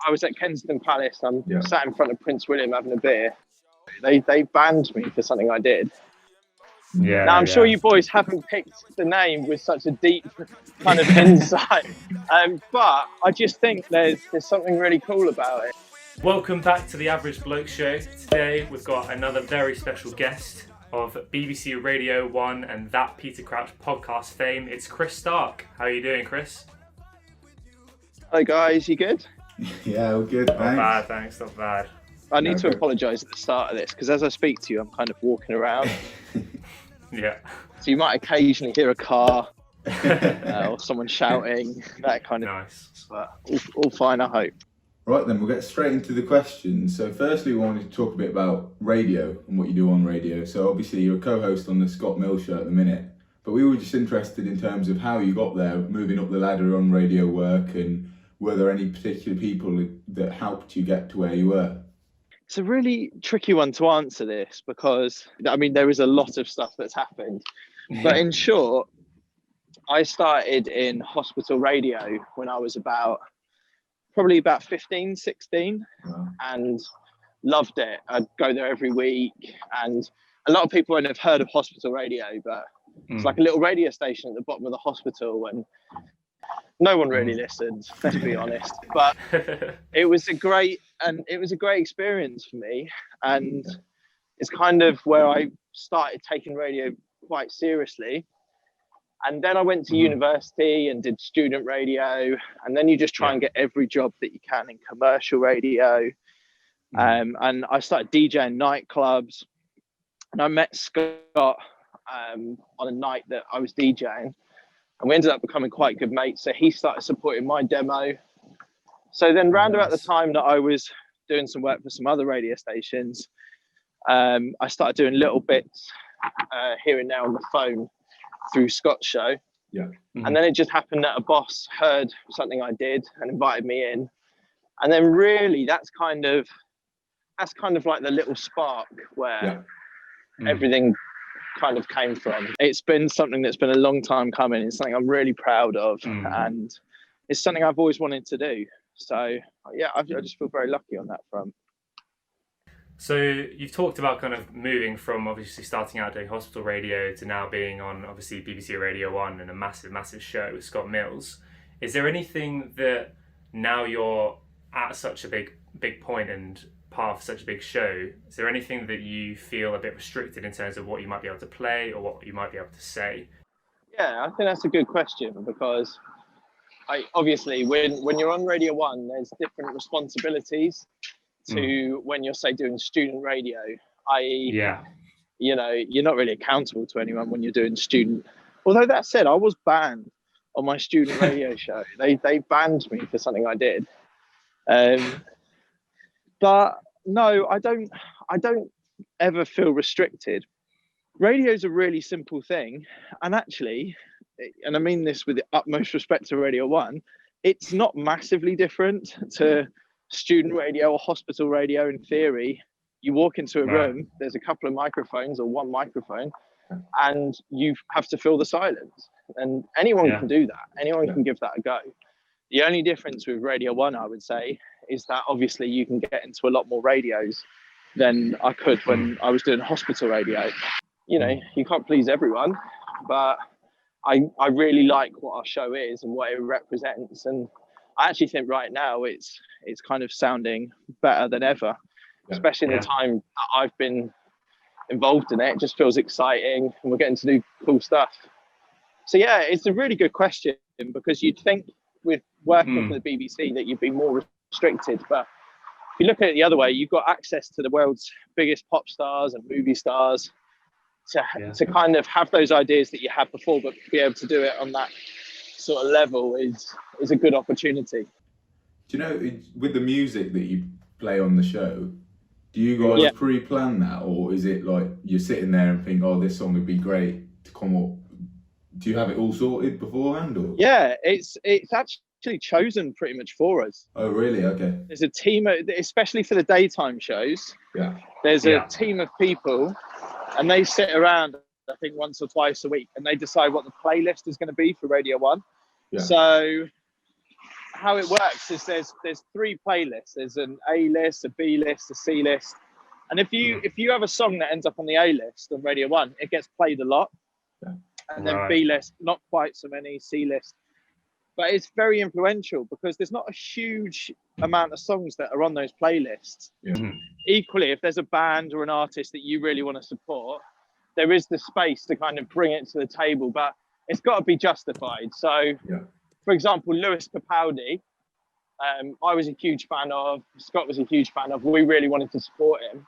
I was at Kensington Palace. I'm sat in front of Prince William having a beer. They banned me for something I did. Yeah. Now, I'm sure you boys haven't picked the name with such a deep kind of insight, but I just think there's something really cool about it. Welcome back to the Average Bloke Show. Today we've got another very special guest of BBC Radio 1 and That Peter Crouch podcast fame. It's Chris Stark. How are you doing, Chris? Hello guys, you good? Yeah, all good, thanks. Not bad, thanks, not bad. I need to apologise at the start of this because as I speak to you, I'm kind of walking around. Yeah. So you might occasionally hear a car or someone shouting, that kind of Nice. But all fine, I hope. Right then, we'll get straight into the questions. So firstly, we wanted to talk a bit about radio and what you do on radio. So obviously you're a co-host on the Scott Mill show at the minute, but we were just interested in terms of how you got there, moving up the ladder on radio work, and were there any particular people that helped you get to where you were? It's a really tricky one to answer this because, I mean, there is a lot of stuff that's happened. But in short, I started in hospital radio when I was probably about 15, 16 and loved it. I'd go there every week. And a lot of people won't have heard of hospital radio, but it's like a little radio station at the bottom of the hospital and no one really listened, let's be honest. But it was a great experience for me, and it's kind of where I started taking radio quite seriously. And then I went to university and did student radio, and then you just try and get every job that you can in commercial radio. And I started DJing nightclubs, and I met Scott on a night that I was DJing. And we ended up becoming quite good mates. So he started supporting my demo. So then round about the time that I was doing some work for some other radio stations, I started doing little bits here and there on the phone through Scott's show. And then it just happened that a boss heard something I did and invited me in. And then really that's kind of like the little spark where everything kind of came from. It's been something that's been a long time coming. It's something I'm really proud of, and it's something I've always wanted to do. So yeah, I just feel very lucky on that front. So you've talked about kind of moving from obviously starting out doing hospital radio to now being on obviously BBC Radio 1 and a massive show with Scott Mills. Is there anything that now you're at such a big point and part of such a big show, is there anything that you feel a bit restricted in terms of what you might be able to play or what you might be able to say? Yeah, I think that's a good question because obviously when you're on Radio 1, there's different responsibilities to when you're, say, doing student radio, i.e., you know, you're not really accountable to anyone when you're doing student. Although that said, I was banned on my student radio show. They banned me for something I did. But no, I don't ever feel restricted. Radio is a really simple thing. And actually, and I mean this with the utmost respect to Radio 1, it's not massively different to student radio or hospital radio in theory. You walk into a room, there's a couple of microphones or one microphone, and you have to fill the silence. And anyone can do that. Anyone can give that a go. The only difference with Radio 1, I would say, is that obviously you can get into a lot more radios than I could when I was doing hospital radio. You know, you can't please everyone, but I really like what our show is and what it represents. And I actually think right now it's kind of sounding better than ever, especially in the time that I've been involved in it. It just feels exciting and we're getting to do cool stuff. So yeah, it's a really good question because you'd think with working for the BBC that you'd be more restricted, but if you look at it the other way, you've got access to the world's biggest pop stars and movie stars to kind of have those ideas that you had before, but be able to do it on that sort of level is a good opportunity. Do you know, with the music that you play on the show, do you guys pre-plan that, or is it like you're sitting there and think, oh, this song would be great to come up? Do you have it all sorted beforehand? Or? Yeah, it's actually chosen pretty much for us. Oh, really? Okay. There's a team, especially for the daytime shows. Yeah. There's a team of people, and they sit around, I think, once or twice a week, and they decide what the playlist is going to be for Radio 1. Yeah. So how it works is there's 3 playlists. There's an A list, a B list, a C list. And if you have a song that ends up on the A list on Radio 1, it gets played a lot. Yeah. And then B list, not quite so many, C list. But it's very influential because there's not a huge amount of songs that are on those playlists. Yeah. Equally, if there's a band or an artist that you really want to support, there is the space to kind of bring it to the table, but it's got to be justified. So, for example, Lewis Capaldi, I was a huge fan of, Scott was a huge fan of, we really wanted to support him.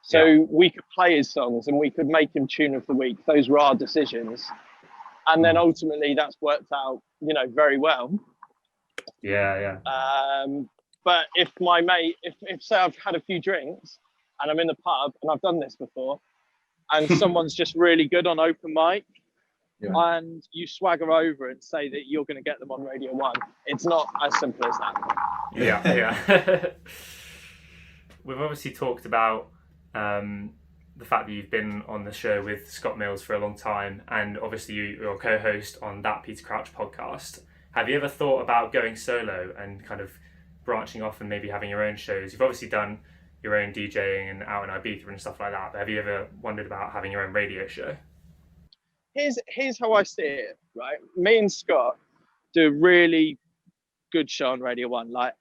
So we could play his songs and we could make him Tune of the Week. Those were our decisions. And then ultimately that's worked out, you know, very well. Yeah. But if my mate, if say I've had a few drinks and I'm in the pub, and I've done this before, and someone's just really good on open mic, and you swagger over and say that you're going to get them on Radio 1, it's not as simple as that. Yeah. We've obviously talked about the fact that you've been on the show with Scott Mills for a long time, and obviously you're a co-host on that Peter Crouch podcast. Have you ever thought about going solo and kind of branching off and maybe having your own shows? You've obviously done your own DJing and out in Ibiza and stuff like that, but have you ever wondered about having your own radio show? Here's how I see it, right? Me and Scott do a really good show on Radio 1. Like,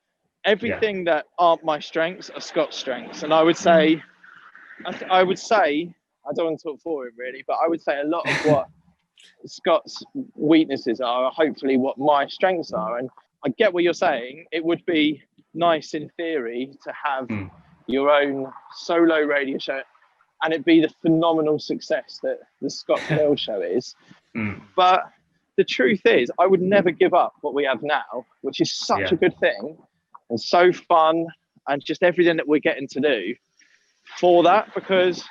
everything that aren't my strengths are Scott's strengths. And I would say, I don't want to talk for him really, but I would say a lot of what Scott's weaknesses are hopefully what my strengths are. And I get what you're saying. It would be nice in theory to have your own solo radio show and it be the phenomenal success that the Scott Mills show is. But the truth is, I would never give up what we have now, which is such a good thing and so fun and just everything that we're getting to do for that, because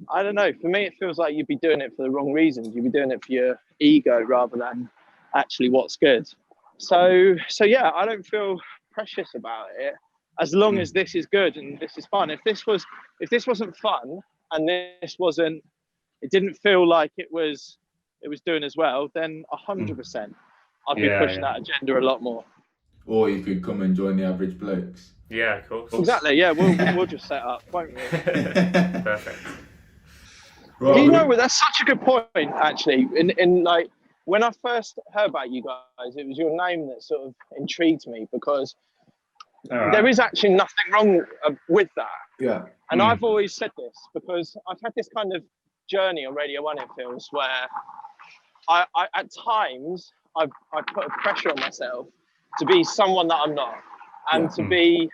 I don't know, for me it feels like you'd be doing it for the wrong reasons. You'd be doing it for your ego rather than actually what's good. So yeah, I don't feel precious about it as long as this is good and this is fun. If this wasn't fun and it didn't feel like it was doing as well, then 100% I'd be pushing that agenda a lot more. Or you could come and join the Average Blokes. Yeah, of course. Exactly, yeah, we'll just set up, won't we? Perfect. Right. You know, that's such a good point, actually. In like, when I first heard about you guys, it was your name that sort of intrigued me, because there is actually nothing wrong with that. Yeah. And I've always said this, because I've had this kind of journey on Radio 1, it feels, where I at times I put a pressure on myself to be someone that I'm not, and to be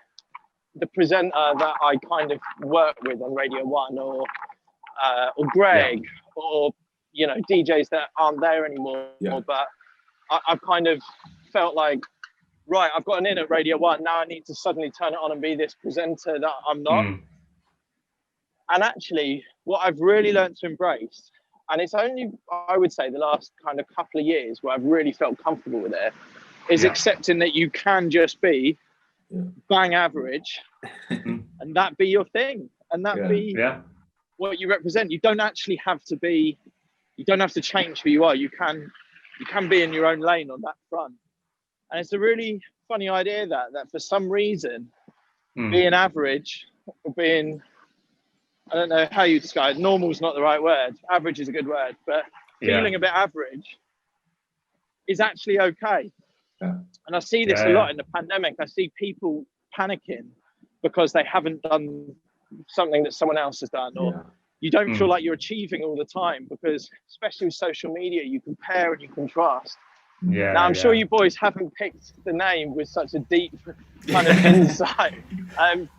the presenter that I kind of work with on Radio 1, or Greg, or, you know, DJs that aren't there anymore. But I've kind of felt like, right, I've got an in at Radio 1, now I need to suddenly turn it on and be this presenter that I'm not. And actually, what I've really learned to embrace, and it's only, I would say, the last kind of couple of years where I've really felt comfortable with it, is accepting that you can just be bang average and that be your thing, and that be what you represent. You don't actually have to be, you don't have to change who you are. You can be in your own lane on that front. And it's a really funny idea that for some reason, being average, or being, I don't know how you describe it, normal is not the right word, average is a good word, but feeling a bit average is actually okay. And I see this a lot in the pandemic. I see people panicking because they haven't done something that someone else has done, or you don't feel like you're achieving all the time, because especially with social media, you compare and you contrast. Now, I'm sure you boys haven't picked the name with such a deep kind of insight,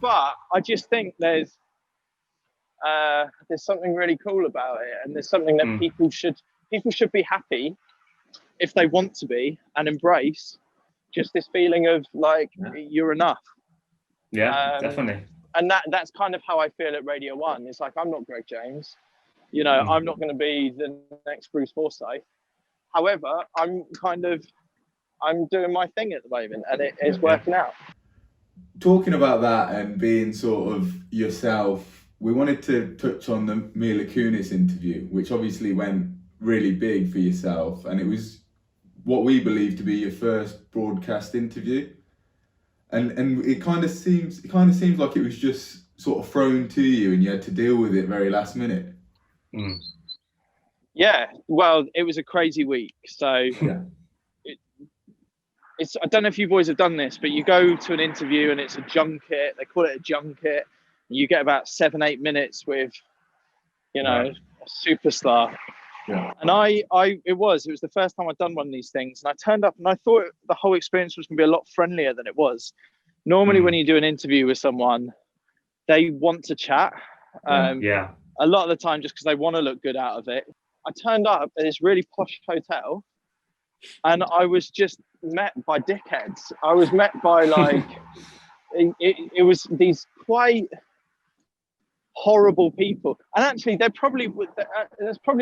but I just think there's something really cool about it, and there's something that people should be happy if they want to be, and embrace just this feeling of like you're enough. Definitely. And that's kind of how I feel at Radio 1. It's like, I'm not Greg James, you know, I'm not going to be the next Bruce Forsyth. However, I'm doing my thing at the moment, and it is working out. Talking about that and being sort of yourself, we wanted to touch on the Mila Kunis interview, which obviously went really big for yourself, and it was what we believe to be your first broadcast interview, and it kind of seems like it was just sort of thrown to you, and you had to deal with it very last minute. Yeah, well, it was a crazy week. So Yeah. I don't know if you boys have done this, but you go to an interview and it's a junket. They call it a junket. You get about 7-8 minutes with, you know, Right. a superstar. Yeah. And it was the first time I'd done one of these things, and I turned up and I thought the whole experience was going to be a lot friendlier than it was. Normally, when you do an interview with someone, they want to chat. Yeah. A lot of the time, just because they want to look good out of it. I turned up at this really posh hotel, and I was just met by dickheads. I was met by like, it was these quite horrible people. And actually, that's probably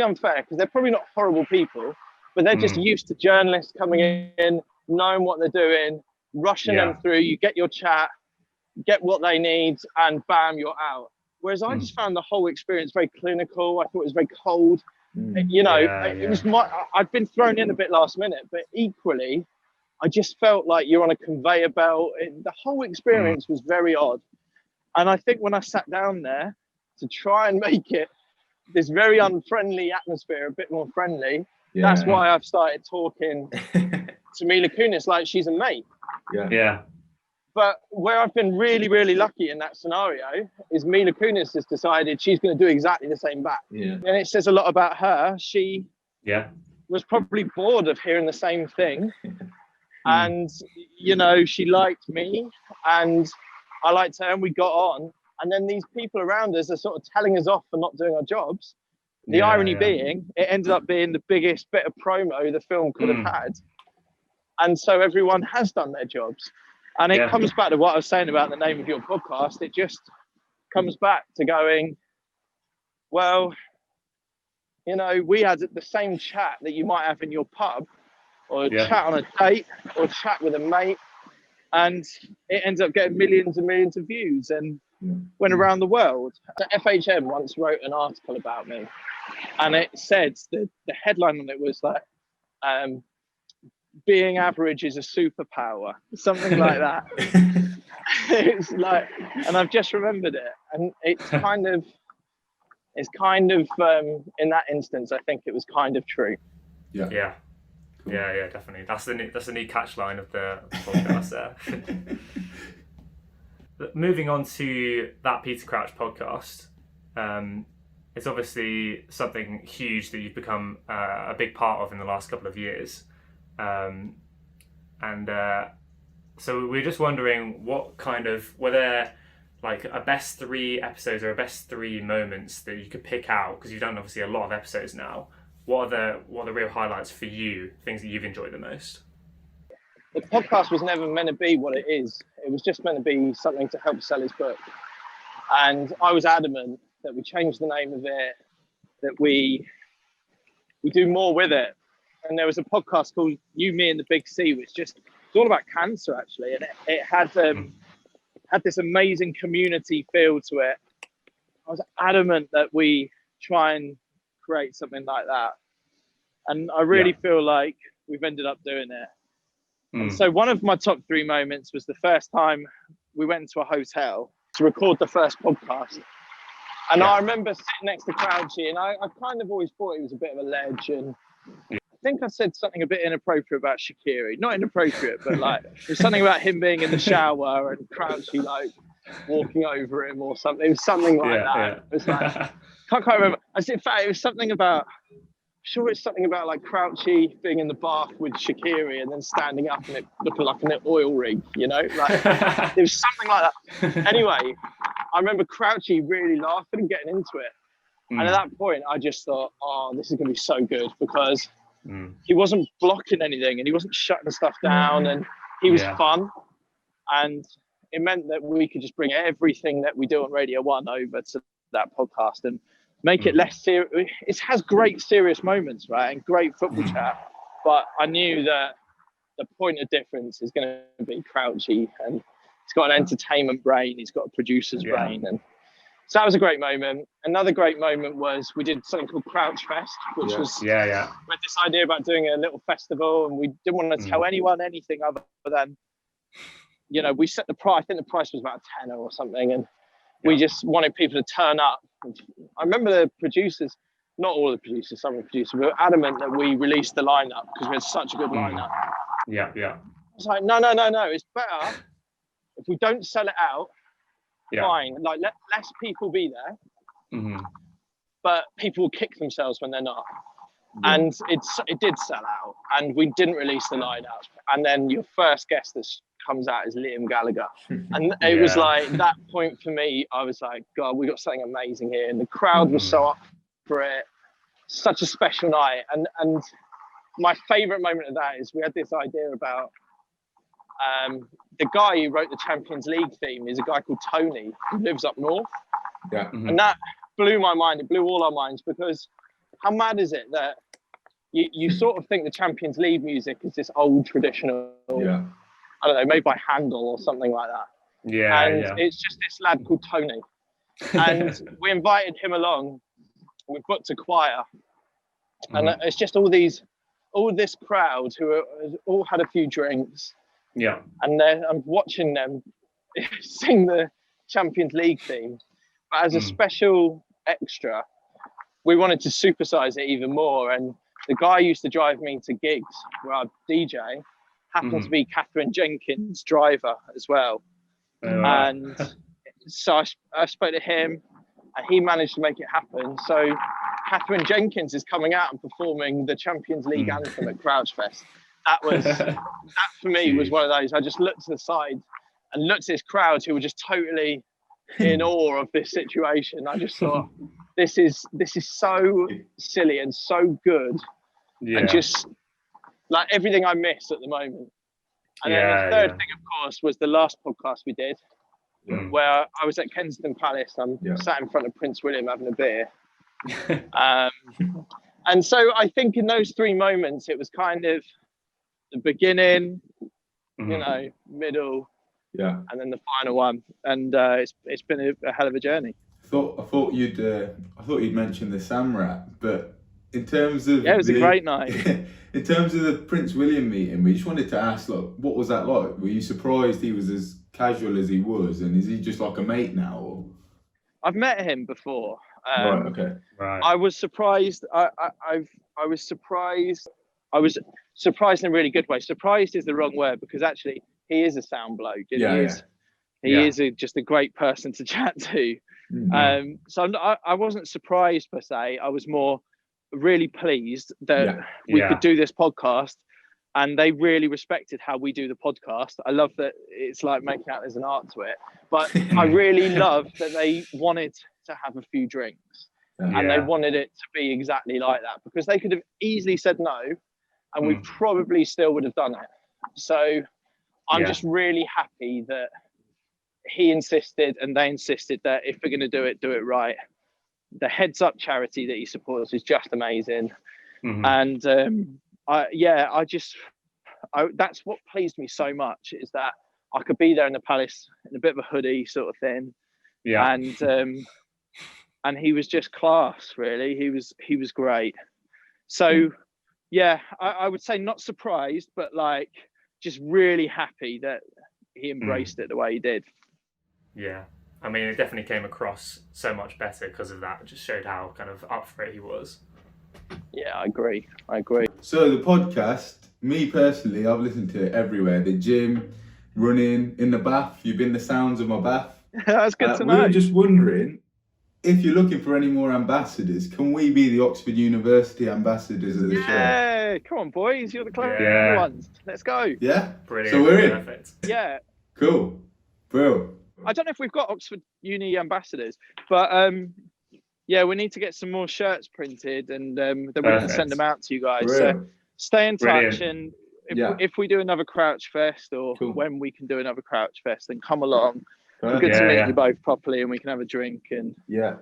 unfair, because they're probably not horrible people, but they're just used to journalists coming in, knowing what they're doing, rushing them through. You get your chat, get what they need, and bam, you're out. Whereas I just found the whole experience very clinical. I thought it was very cold. You know, it was I'd been thrown in a bit last minute, but equally, I just felt like you're on a conveyor belt. The whole experience was very odd. And I think when I sat down there to try and make it this very unfriendly atmosphere a bit more friendly, that's why I've started talking to Mila Kunis like she's a mate. Yeah. But where I've been really, really lucky in that scenario is Mila Kunis has decided she's going to do exactly the same back. Yeah. And it says a lot about her. She was probably bored of hearing the same thing. And, you know, she liked me and I liked her, and we got on. And then these people around us are sort of telling us off for not doing our jobs. The irony being, it ended up being the biggest bit of promo the film could have had. And so everyone has done their jobs. And it comes back to what I was saying about the name of your podcast. It just comes back to going, well, you know, we had the same chat that you might have in your pub, or chat on a date, or chat with a mate. And it ends up getting millions and millions of views and went around the world. The FHM once wrote an article about me, and it said, the headline on it was like, being average is a superpower, something like that. It's like, and I've just remembered it, and it's kind of in that instance, I think it was kind of true. Yeah, definitely. That's the new catchline of the podcast there. Moving on to that Peter Crouch podcast, it's obviously something huge that you've become a big part of in the last couple of years. So we're just wondering were there like a best 3 episodes or a best 3 moments that you could pick out, because you've done obviously a lot of episodes now. What are the real highlights for you, things that you've enjoyed the most? The podcast was never meant to be what it is. It was just meant to be something to help sell his book. And I was adamant that we change the name of it, that we do more with it. And there was a podcast called You, Me and the Big C, which it's all about cancer, actually. And it had this amazing community feel to it. I was adamant that we try and create something like that. And I really feel like we've ended up doing it. And so one of my top 3 moments was the first time we went into a hotel to record the first podcast. And I remember sitting next to Crouchy, and I kind of always thought he was a bit of a ledge. And I think I said something a bit inappropriate about Shaqiri. Not inappropriate, but like it was something about him being in the shower and Crouchy like walking over him or something. It was something like that. It was like, can't quite remember. In fact, it was something about, sure, it's something about like Crouchy being in the bath with Shaqiri and then standing up and it looking like an oil rig, you know? Like, it was something like that. Anyway, I remember Crouchy really laughing and getting into it. And at that point, I just thought, oh, this is going to be so good, because he wasn't blocking anything and he wasn't shutting stuff down, and he was fun. And it meant that we could just bring everything that we do on Radio 1 over to that podcast and make it less serious. It has great serious moments, right? And great football chat. But I knew that the point of difference is going to be Crouchy, and he's got an entertainment brain. He's got a producer's brain. And So that was a great moment. Another great moment was we did something called CrouchFest, which was we had this idea about doing a little festival, and we didn't want to tell anyone anything other than, you know, we set the price. I think the price was about a tenner or something, and we just wanted people to turn up. I remember the producers, not all the producers, some of the producers were adamant that we released the lineup because we had such a good lineup. Yeah. It's like, no. It's better if we don't sell it out. Fine, like let less people be there, but people will kick themselves when they're not. And it did sell out, and we didn't release the lineup. And then your first guest that comes out is Liam Gallagher, and it was like that point for me. I was like, God, we got something amazing here, and the crowd was so up for it. Such a special night, and my favourite moment of that is we had this idea about. The guy who wrote the Champions League theme is a guy called Tony who lives up north. And that blew my mind. It blew all our minds, because how mad is it that you sort of think the Champions League music is this old traditional, I don't know, made by Handel or something like that. It's just this lad called Tony. And we invited him along. We booked a choir. And it's just all this crowd who all had a few drinks. And then I'm watching them sing the Champions League theme. But as a special extra, we wanted to supersize it even more. And the guy who used to drive me to gigs where I'd DJ happened to be Catherine Jenkins' driver as well. And so I spoke to him, and he managed to make it happen. So Catherine Jenkins is coming out and performing the Champions League anthem at CrouchFest. That for me was one of those. I just looked to the side and looked at this crowd who were just totally in awe of this situation. I just thought, this is so silly and so good, and just like everything I miss at the moment. And then the third thing, of course, was the last podcast we did, where I was at Kensington Palace. I'm sat in front of Prince William having a beer. And so I think in those three moments, it was kind of the beginning, you know, middle, and then the final one. And it's been a hell of a journey. I thought you'd mention the Sam rap, but in terms of it was a great night. In terms of the Prince William meeting, we just wanted to ask, like, what was that like? Were you surprised he was as casual as he was, and is he just like a mate now? Or? I've met him before. Right. I was surprised. I was surprised. I was surprised in a really good way. Surprised is the wrong word, because actually he is a sound bloke. He is just a great person to chat to. So I wasn't surprised per se. I was more really pleased that we could do this podcast, and they really respected how we do the podcast. I love that it's like making out there's an art to it, but I really love that they wanted to have a few drinks, and they wanted it to be exactly like that, because they could have easily said no, and we probably still would have done it. So I'm just really happy that he insisted and they insisted that if we're going to do it right. The Heads Up charity that he supports is just amazing. And that's what pleased me so much, is that I could be there in the Palace in a bit of a hoodie sort of thing. And he was just class, really. He was great. So I would say not surprised, but like just really happy that he embraced it the way he did. I mean, it definitely came across so much better because of that. It just showed how kind of up for it he was. Yeah, I agree. So the podcast, me personally, I've listened to it everywhere. The gym, running, in the bath. You've been the sounds of my bath. That's good to know. We were just wondering, if you're looking for any more ambassadors, can we be the Oxford University ambassadors of the show? Yeah, come on, boys. You're the clever ones. Let's go. Yeah? Brilliant. So we're in. Perfect. Yeah. Cool. Bro. I don't know if we've got Oxford Uni ambassadors, but we need to get some more shirts printed, and then we can send them out to you guys. Brilliant. So stay in touch, Brilliant. and if we do another CrouchFest, or when we can do another CrouchFest, then come along. Good to meet you both properly, and we can have a drink and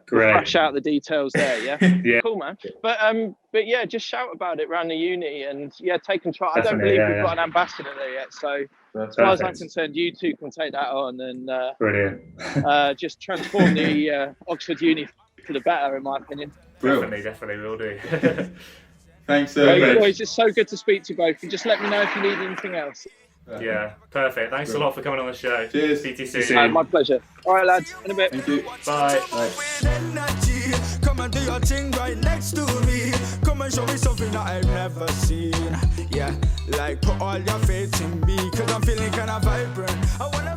flesh out the details there. Yeah, cool, man. But just shout about it around the uni, and take control. I don't believe we've got an ambassador there yet, so as far as I'm Perfect. concerned, you two can take that on and Brilliant. just transform the Oxford Uni for the better, in my opinion. Definitely will do. Thanks so Right, much. boys, it's so good to speak to you both. And just let me know if you need anything else. Yeah, perfect. Thanks a lot for coming on the show. Cheers. Speak to you soon. My pleasure. All right, lads, in a bit. Thank you. Bye. Come and do your thing right next to me. Come and show me something that I've never seen. Yeah, like put all your faith in me, 'cause I'm feeling kind of vibrant. I wanna